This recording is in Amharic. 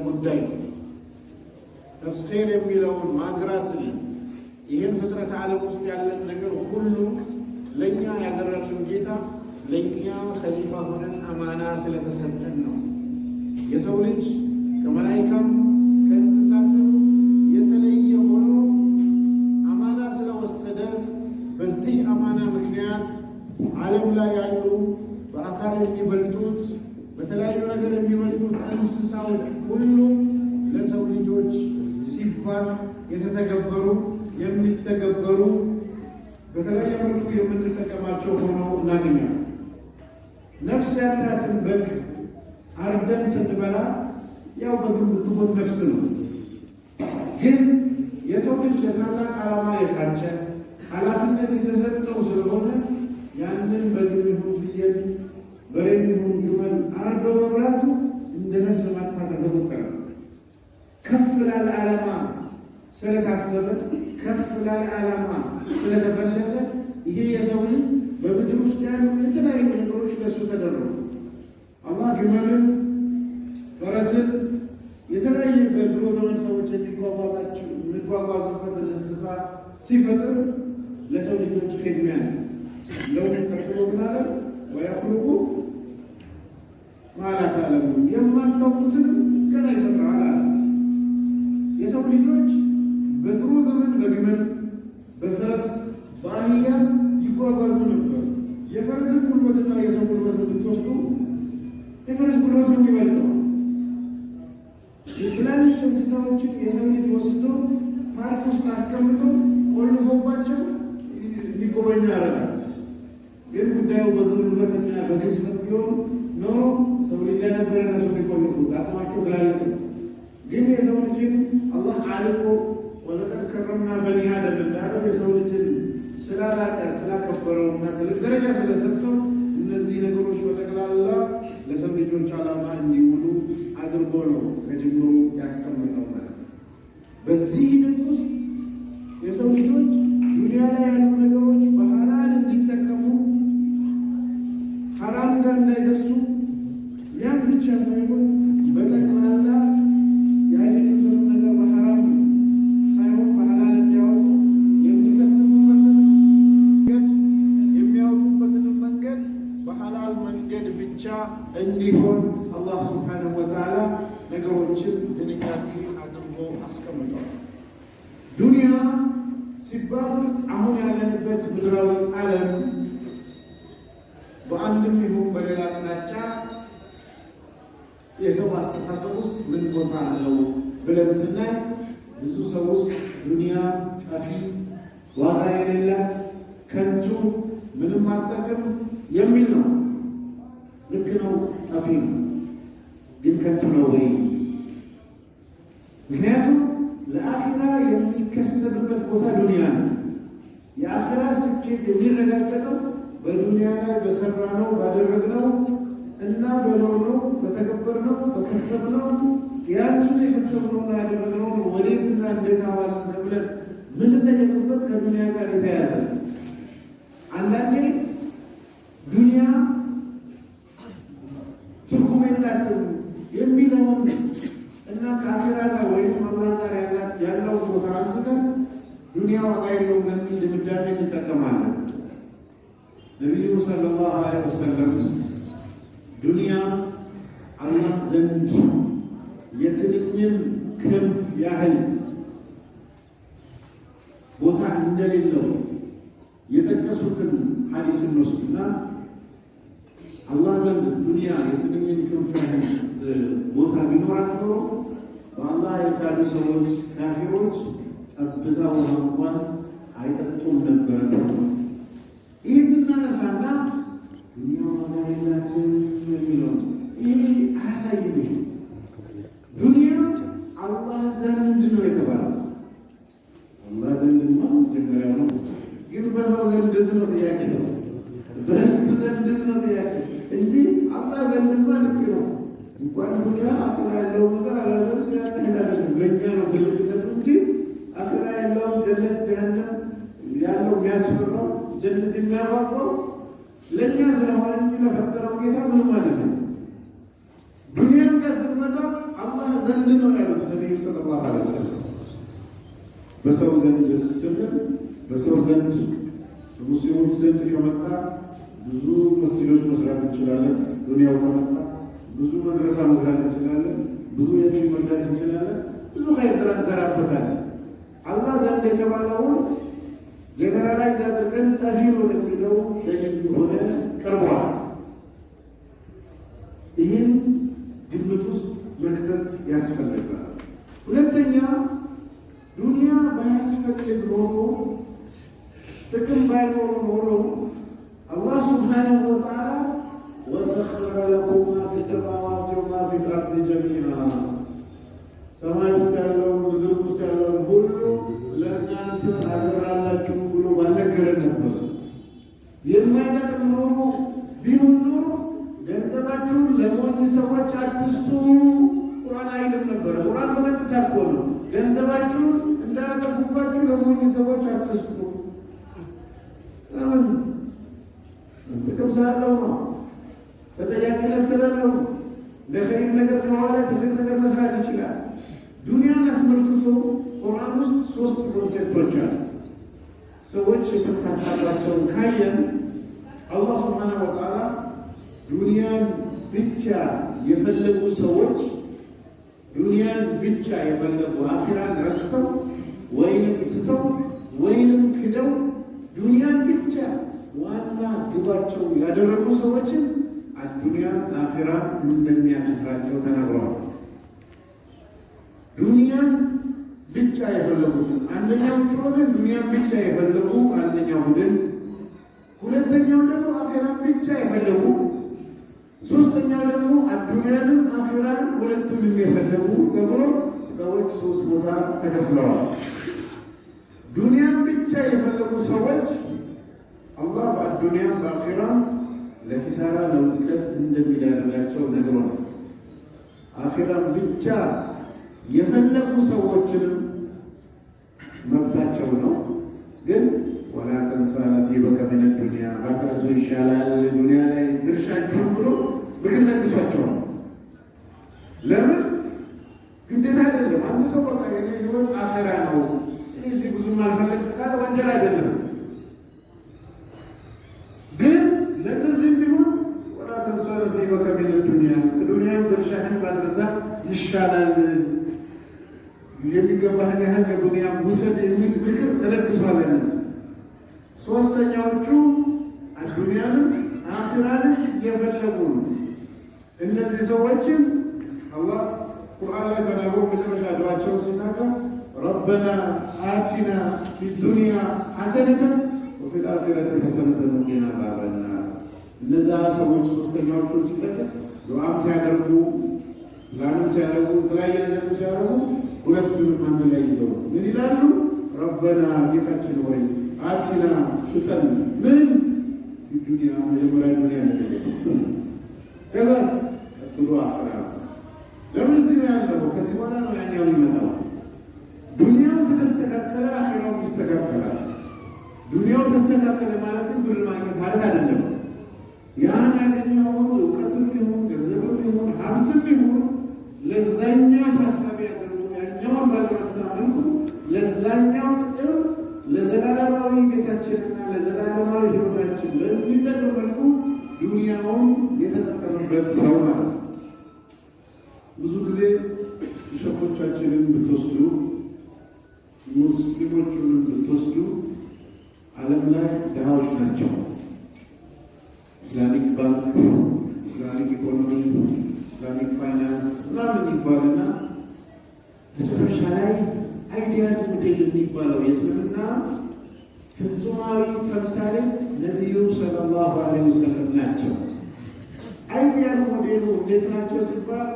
ጉዳይ ነው። ተስኺር የሚለውን ማግራትን ይህን ፍጥረት ዓለም ውስጥ ያለን ነገር ሁሉ ለእኛ ያገረልን ጌታ ለእኛ ኸሊፋ ሆነን አማና ስለተሰጠን ነው። የሰው ልጅ ከመላይካም ከእንስሳትም የተለየ ሆኖ አማና ስለወሰደ በዚህ አማና ምክንያት ዓለም ላይ ያሉ በአካል የሚበልጡት በተለያዩ ነገር የሚበልጡት እንስሳዎች ሁሉ ለሰው ልጆች ሲባል የተተገበሩ የሚተገበሩ በተለያየ መልኩ የምንጠቀማቸው ሆነው እናገኛለን። ነፍስ ያላትን በግ አርደን ስንበላ ያው በግን ብትሆን ነፍስ ነው። ግን የሰው ልጅ ለታላቅ ዓላማ የታጨ ኃላፊነት የተሰጠው ስለሆነ ያንን በግን ይሁን ፍየል፣ በሬን ይሁን ግመል አርዶ መብላቱ እንደ ነፍስ ማጥፋት ተቆጠረ። ከፍ ላለ ዓላማ ስለታሰበ ከፍ ላለ ዓላማ ስለተፈለገ ይሄ የሰው ልጅ በምድር ውስጥ ያሉ የተለያዩ ነገሮች ለእሱ ተደረጉ። አላህ ግመልን፣ ፈረስን የተለያየ በድሮ ዘመን ሰዎች የሚጓጓዙበትን እንስሳ ሲፈጥር ለሰው ልጆች ኺድሚያ ነው። ለውም ከፍሎ ምናለ ወያኽሉቁ ማ ላ ተዕለሙን የማታውቁትን ገና ይፈጥራል አለ። የሰው ልጆች በድሮ ዘመን በግመል፣ በፈረስ፣ በአህያ ይጓጓዙ ነበር። የፈረስን ጉልበትና የሰው ጉልበት ብትወስዱ የፈረስ ጉልበት ነው የሚበልጠው። የትላልቅ እንስሳዎችን የሰው ልጅ ወስዶ ፓርክ ውስጥ አስቀምጦ ቆልፎባቸው እንዲጎበኙ ያደርጋል። ግን ጉዳዩ በጉልበትና በግዝፈት ቢሆን ኖሮ ሰው ልጅ ላይ ነበር እነሱ የሚቆልፉት፣ አቅማቸው ትላልቅ ነው። ግን የሰው ልጅን አላህ አልቆ ወለቀድ ከረምና በኒ አደም እንዳለው የሰው ልጅን ስላላቀ ስላከበረውና ትልቅ ደረጃ ስለሰጠው እነዚህ ነገሮች በጠቅላላ ለሰው ልጆች ዓላማ እንዲውሉ አድርጎ ነው ከጅምሩ ያስቀመጠው ማለት ነው። በዚህ ሂደት ውስጥ የሰው ልጆች ዱንያ ላይ ያሉ ነገሮች በሐላል እንዲጠቀሙ ሐራም ጋር እንዳይደርሱ ያን ብቻ ሳይሆን በጠቅላላ ያለንን ነገር በሐራም ሳይሆን በሐላል እንዲያወጡ የሚከስቡበትን መንገድ የሚያወጡበትን መንገድ በሐላል መንገድ ብቻ እንዲሆን አላህ ሱብሓነሁ ወተዓላ ነገሮችን ጥንቃቄ አድርጎ አስቀምጧል። ዱንያ ሲባል አሁን ያለንበት ምድራዊ ዓለም በአንድም ይሁን በሌላ አቅጣጫ የሰው አስተሳሰብ ውስጥ ምን ቦታ አለው ብለን ስናይ ብዙ ሰው ውስጥ ዱንያ ጠፊ፣ ዋጋ የሌላት፣ ከንቱ፣ ምንም አጠቅም የሚል ነው። ልክ ነው፣ ጠፊ ነው። ግን ከንቱ ነው ወይ? ምክንያቱም ለአኺራ የሚከሰብበት ቦታ ዱንያ ነው። የአኺራ ስኬት የሚረጋገጠው በዱንያ ላይ በሰራነው ባደረግነው እና በኖርነው በተገበርነው በከሰብነው ያንን የከሰብነውና ያደረግነው ወዴትና እንዴት አዋል ተብለን ምንጠየቅበት ከዱንያ ጋር የተያዘ። አንዳንዴ ዱንያ ትርጉም የላትም የሚለውን እና ከአኺራ ጋር ወይም አላህ ጋር ያለው ቦታ አንስተን ዱንያ ዋጋ የለውም ለሚል ድምዳሜ እንጠቀማለን። ነቢዩ ሰለላሁ ዐለይሂ ወሰለም ዱንያ አላህ ዘንድ የትንኝን ክንፍ ያህል ቦታ እንደሌለው የጠቀሱትን ሐዲስ እንወስድና አላህ ዘንድ ዱንያ የትንኝን ክንፍ ያህል ቦታ ቢኖራት ኖሮ በአላህ የካዱ ሰዎች ካፊሮች ጠብታ ውሃ እንኳን አይጠጡም ነበረ። ይህን እናነሳና ዱንያ ዋጋ የላትም የሚለው ይህ አያሳይም። ዱንያ አላህ ዘንድ ነው የተባለው። አላህ ዘንድ ነው መጀመሪያው ነው። ግን በሰው ዘንድስ ነው ጥያቄ ነው፣ በህዝብ ዘንድስ ነው ጥያቄ እንጂ አላህ ዘንድማ ልክ ነው። እንኳን ዱንያ አኺራ ያለው ነገር አላዘንድ ያለው ለእኛ ነው ትልቅነቱ እንጂ አኺራ ያለው ጀነት ጀሃነም ያለው የሚያስፈራው ጀነት የሚያዋቀው ለእኛ ስለሆነ እንጂ ለፈጠረው ጌታ ምንም አይደለም። ዱንያን ጋር ስንመጣ አላህ ዘንድ ነው ያሉት ነቢዩ ሰለላሁ ዐለይሂ ወሰለም። በሰው ዘንድ ስንል በሰው ዘንድ ሙስሊሞች ዘንድ ከመጣ ብዙ መስጊዶች መስራት እንችላለን። ዱንያው ከመጣ ብዙ መድረሳ መስራት እንችላለን። ብዙ የቲም መርዳት እንችላለን። ብዙ ኸይር ስራ እንሰራበታለን። አላህ ዘንድ የተባለውን ጀነራላይዝ አድርገን ጠፊሩን የሚለው ደሊል የሆነ ቀርቧል። ይህን ግምት ውስጥ መክተት ያስፈልጋል። ሁለተኛ ዱንያ ባያስፈልግ ኖሮ ጥቅም ባይኖሩ ኖሮ አላህ ሱብሓነሁ ወተዓላ ወሰኸረ ለኩም ማ ፊ ሰማዋት ወማ ፊል አርድ ጀሚዓ ሰማይ ውስጥ ያለውን ምድር ውስጥ ያለውን ሁሉ ለእናንተ አገራላችሁ ብሎ ባልነገረን ነበር። የማይጠቅም ኖሮ ቢሆን ኖሮ ገንዘባችሁን ለሞኝ ሰዎች አትስጡ ቁርአን አይልም ነበረ። ቁርአን በቀጥታ እኮ ነው ገንዘባችሁን እንዳያጠፉባችሁ ለሞኝ ሰዎች አትስጡ። ለምን? ጥቅም ስላለው ነው። ተጠያቂነት ስላለው ነው። ለኸይር ነገር ከኋላ ትልቅ ነገር መስራት ይችላል። ዱንያን አስመልክቶ ቁርአን ውስጥ 3 ኮንሴፕቶች አሉ። ሰዎች የተመታታባቸውን ካየን አላህ ሱብሓነሁ ወተዓላ ዱንያን ብቻ የፈለጉ ሰዎች ዱንያን ብቻ የፈለጉ አኺራን ረስተው ወይንም ትተው ወይንም ክደው ዱንያን ብቻ ዋና ግባቸው ያደረጉ ሰዎችን አዱንያን አኺራን እንደሚያከስራቸው ተናግረዋል። ዱንያን ብቻ የፈለጉትን አንደኛዎቹ ወገን ዱንያን ብቻ የፈለጉ አንደኛው ቡድን፣ ሁለተኛው ደግሞ አኺራን ብቻ የፈለጉ፣ ሶስተኛው ደግሞ አዱንያንም አኺራን ሁለቱንም የፈለጉ ተብሎ ሰዎች 3 ቦታ ተከፍለዋል። ዱንያን ብቻ የፈለጉ ሰዎች አላህ በአዱንያም በአኺራም ለኪሳራ ለውድቀት እንደሚዳርጋቸው ነግሯል። አኺራን ብቻ የፈለጉ ሰዎችንም መብታቸው ነው፣ ግን ወላ ተንሳ ነሲበከ ሚነ ዱንያ ባትረሱ ይሻላል ዱንያ ላይ ድርሻችሁን ብሎ ምክር ነግሷቸዋል። ለምን? ግዴታ አይደለም። አንድ ሰው በቃ የኔ ህይወት አኺራ ነው እዚህ ብዙም አልፈለግም ካለ ወንጀል አይደለም። ግን ለእነዚህም ቢሆን ወላ ተንሳ ነሲበከ ሚነ ዱንያ ከዱንያም ድርሻህን ባትረሳ ይሻላል፣ የሚገባህን ያህል ከዱንያ ውሰድ የሚል ምክር ተለግሷል። እነዚህ ሶስተኛዎቹ አዱንያንም አኺራንም የፈለጉ ነው። እነዚህ ሰዎችን አላህ ቁርአን ላይ ተናግሮ መጨረሻ ዱዓቸውን ሲናገር ረበና አቲና ፊዱንያ ሐሰነተን ወፊል አኺረቲ ሐሰነተን ወቂና አዛበን ናር። እነዛ ሰዎች ሶስተኛዎቹን ሲጠቅስ ዱዓም ሲያደርጉ ላንም ሲያደርጉ የተለያየ ነገር ሲያደርጉ ሁለቱንም አንድ ላይ ይዘው ምን ይላሉ? ረበና ጌታችን ሆይ አቲና ስጠን። ምን ዱንያ መጀመሪያ ዱንያ ነገለች፣ ከዛስ ቀጥሎ አኺራ። ለምን እዚህ ነው ያለው? ከዚህ በኋላ ነው ያኛው የሚመጣው። ዱንያው ከተስተካከለ አኺራው ይስተካከላል። ዱንያው ተስተካከለ ማለት ግን ብር ማግኘት ማለት አይደለም። ያን ያገኘውን እውቀትም ይሁን ገንዘብም ይሁን ሀብትም ይሁን ለዛኛው ታሳቢ ያደርጉ ያኛውን ባልረሳ መልኩ ለዛኛው ጥቅም ለዘላለማዊ ቤታችንና ለዘላለማዊ ሕይወታችን በሚጠቅም መልኩ ዱንያውን የተጠቀመበት ሰው ማለት ነው። ብዙ ጊዜ ሸኾቻችንን ብትወስዱ ሙስሊሞቹንም ብትወስዱ ዓለም ላይ ድሃዎች ናቸው። ኢስላሚክ ባንክ፣ ኢስላሚክ ኢኮኖሚ፣ ኢስላሚክ ፋይናንስ ምናምን ይባልና መጨረሻ ላይ አይዲያል ሞዴል የሚባለው የእስልምና ፍጹማዊ ተምሳሌት ነቢዩ ሰለላሁ ዐለይሂ ወሰለም ናቸው። አይዲያል ሞዴሉ እንዴት ናቸው ሲባል